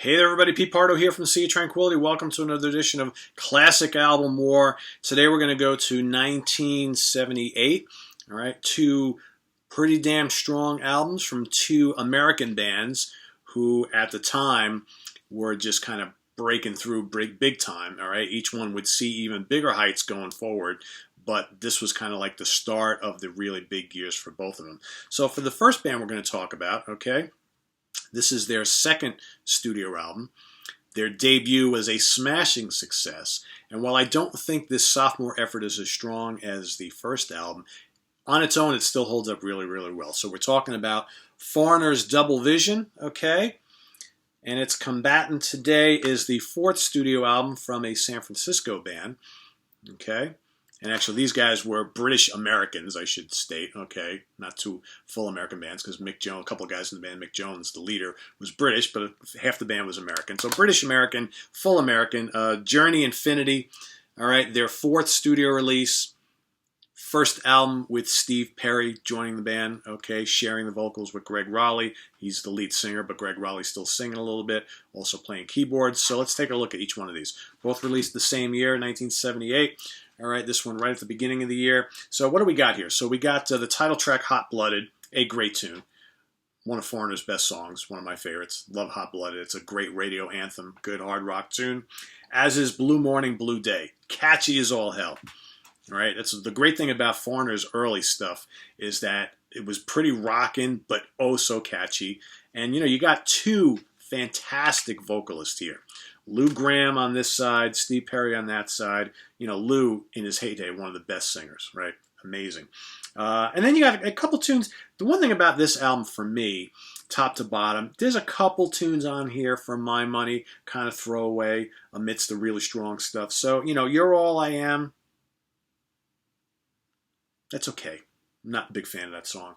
Hey there everybody, Pete Pardo here from Sea of Tranquility. Welcome to another edition of Classic Album War. Today we're going to go to 1978. All right, two pretty damn strong albums from two American bands who at the time were just kind of breaking through big time. All right, each one would see even bigger heights going forward, but this was kind of like the start of the really big years for both of them. So for the first band we're going to talk about, okay, this is their second studio album. Their debut was a smashing success, and while I don't think this sophomore effort is as strong as the first album, on its own it still holds up really, really well. So we're talking about Foreigner's Double Vision, okay? And its combatant today is the fourth studio album from a San Francisco band, okay? And actually, these guys were British Americans, I should state, okay? Not two full American bands, because Mick Jones, a couple of guys in the band, Mick Jones, the leader, was British, but half the band was American. So British American, full American, Journey Infinity, all right, their fourth studio release, first album with Steve Perry joining the band, okay, sharing the vocals with Greg Raleigh. He's the lead singer, but Greg Raleigh's still singing a little bit, also playing keyboards. So let's take a look at each one of these. Both released the same year, 1978. All right, this one right at the beginning of the year. So what do we got here? So we got the title track, Hot Blooded, a great tune. One of Foreigner's best songs, one of my favorites. Love Hot Blooded. It's a great radio anthem, good hard rock tune. As is Blue Morning, Blue Day. Catchy as all hell. All right, that's the great thing about Foreigner's early stuff is that it was pretty rockin', but oh so catchy. And, you know, you got two fantastic vocalists here. Lou Gramm on this side, Steve Perry on that side. You know, Lou, in his heyday, one of the best singers, right? Amazing. And then you got a couple tunes. The one thing about this album for me, top to bottom, there's a couple tunes on here for my money, kind of throwaway amidst the really strong stuff. So, you know, You're All I Am, that's okay. I'm not a big fan of that song.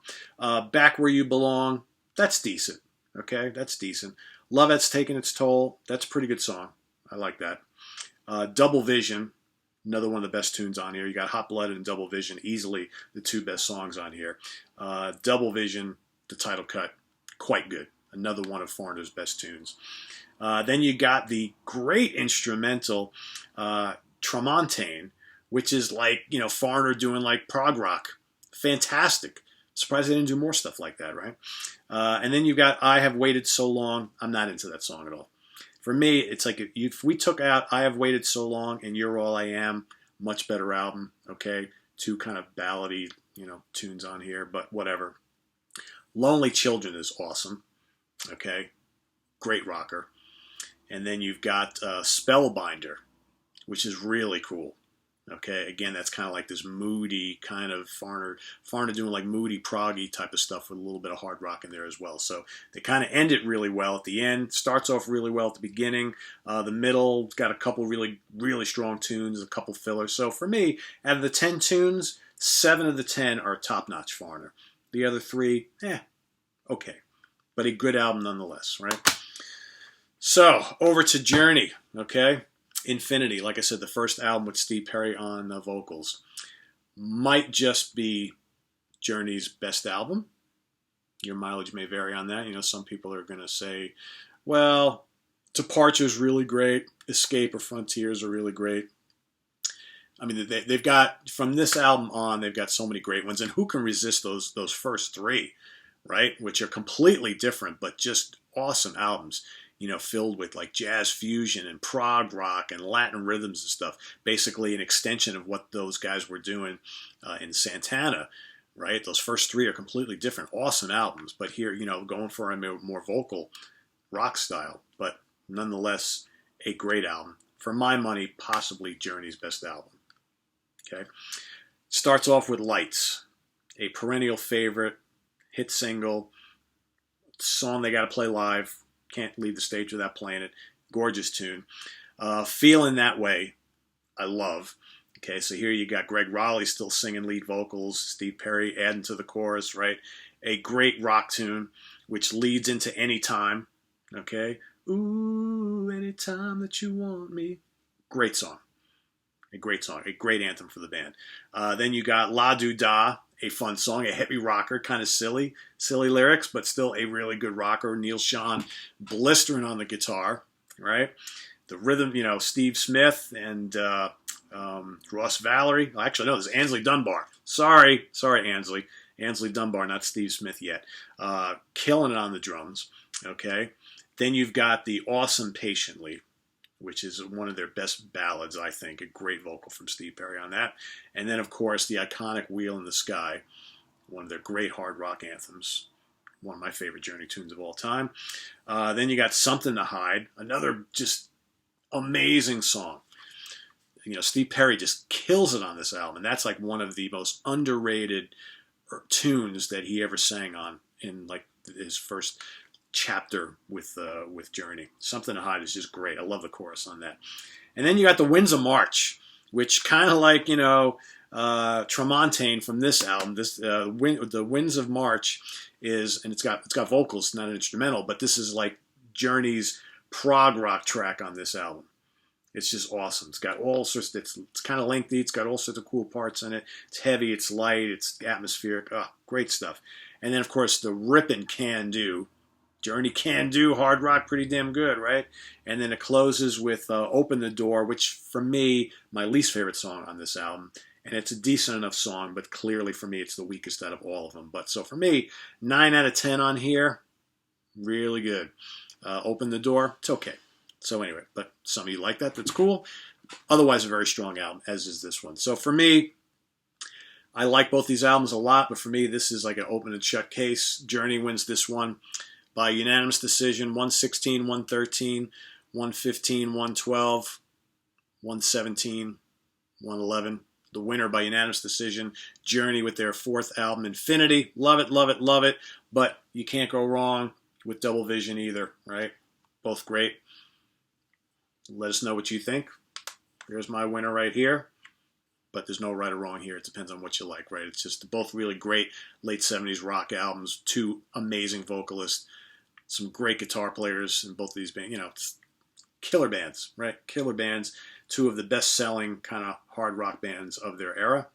Back Where You Belong, that's decent. Okay, that's decent. Love That's Taken Its Toll, that's a pretty good song. I like that. Double Vision, another one of the best tunes on here. You got Hot Blooded and Double Vision, easily the two best songs on here. Double Vision, the title cut, quite good. Another one of Foreigner's best tunes. Then you got the great instrumental Tramontane, which is like, you know, Foreigner doing like prog rock. Fantastic. Surprised they didn't do more stuff like that, right? And then you've got I Have Waited So Long. I'm not into that song at all. For me, it's like if we took out I Have Waited So Long and You're All I Am, much better album, okay? Two kind of ballady, you know, tunes on here, but whatever. Lonely Children is awesome, okay? Great rocker. And then you've got Spellbinder, which is really cool. Okay, again, that's kind of like this moody kind of Foreigner doing like moody, proggy type of stuff with a little bit of hard rock in there as well. So they kind of end it really well at the end. Starts off really well at the beginning. The middle got a couple really, really strong tunes, a couple fillers. So for me, out of the 10 tunes, 7 of the 10 are top-notch Foreigner. The other 3, okay. But a good album nonetheless, right? So, over to Journey, okay? Infinity, like I said, the first album with Steve Perry on the vocals, might just be Journey's best album. Your mileage may vary on that. You know, some people are going to say, well, Departure's really great, Escape or Frontiers are really great. I mean, they've got, from this album on, they've got so many great ones. And who can resist those first 3, right? Which are completely different, but just awesome albums. You know, filled with like jazz fusion and prog rock and Latin rhythms and stuff. Basically an extension of what those guys were doing in Santana, right? Those first 3 are completely different, awesome albums. But here, you know, going for a more vocal rock style. But nonetheless, a great album. For my money, possibly Journey's best album. Okay? Starts off with Lights, a perennial favorite, hit single, song they got to play live. Can't leave the stage without playing it. Gorgeous tune. Feeling That Way, I love. Okay, so here you got Greg Raleigh still singing lead vocals, Steve Perry adding to the chorus, right? A great rock tune, which leads into Anytime. Okay, ooh, anytime that you want me. Great song. A great song, a great anthem for the band. Then you got La Doo Da, a fun song, a heavy rocker, kind of silly lyrics, but still a really good rocker. Neil Schon blistering on the guitar, right? The rhythm, Steve Smith and Ross Valerie. Well, actually, no, this is Ansley Dunbar. Sorry, Ansley. Ansley Dunbar, not Steve Smith yet. Killing it on the drums, okay? Then you've got the awesome Patiently, which is one of their best ballads, I think. A great vocal from Steve Perry on that. And then, of course, the iconic Wheel in the Sky, one of their great hard rock anthems, one of my favorite Journey tunes of all time. Then you got Something to Hide, another just amazing song. Steve Perry just kills it on this album, and that's like one of the most underrated tunes that he ever sang on in like his first chapter with Journey. Something to Hide is just great. I love the chorus on that. And then you got the Winds of March, which kind of like Tremontaine from this album. This the Winds of March is, and it's got vocals, not an instrumental, but this is like Journey's prog rock track on this album. It's just awesome. It's got all sorts. It's kind of lengthy. It's got all sorts of cool parts in it. It's heavy. It's light. It's atmospheric. Oh, great stuff. And then of course the ripping Can Do. Journey Can Do, hard rock, pretty damn good, right? And then it closes with Open the Door, which for me, my least favorite song on this album. And it's a decent enough song, but clearly for me, it's the weakest out of all of them. But so for me, 9 out of 10 on here, really good. Open the Door, it's okay. So anyway, but some of you like that, that's cool. Otherwise, a very strong album, as is this one. So for me, I like both these albums a lot, but for me, this is like an open and shut case. Journey wins this one by unanimous decision, 116, 113, 115, 112, 117, 111. The winner by unanimous decision, Journey with their fourth album, Infinity. Love it, love it, love it. But you can't go wrong with Double Vision either, right? Both great. Let us know what you think. Here's my winner right here. But there's no right or wrong here. It depends on what you like, right? It's just both really great late 70s rock albums, two amazing vocalists, some great guitar players in both of these bands. Killer bands, right? Killer bands. Two of the best-selling kind of hard rock bands of their era.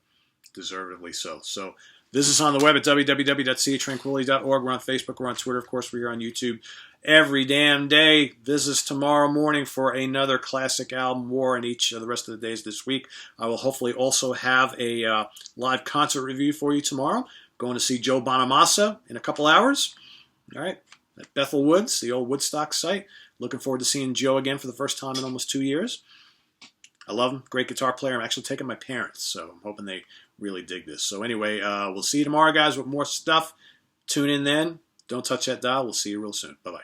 Deservedly so. So visit us on the web at www.seatranquility.org. We're on Facebook. We're on Twitter. Of course, we're here on YouTube every damn day. Visit us tomorrow morning for another classic album war and each of the rest of the days this week. I will hopefully also have a live concert review for you tomorrow. Going to see Joe Bonamassa in a couple hours. All right. At Bethel Woods, the old Woodstock site. Looking forward to seeing Joe again for the first time in almost 2 years. I love him. Great guitar player. I'm actually taking my parents, so I'm hoping they really dig this. So anyway, we'll see you tomorrow, guys, with more stuff. Tune in then. Don't touch that dial. We'll see you real soon. Bye-bye.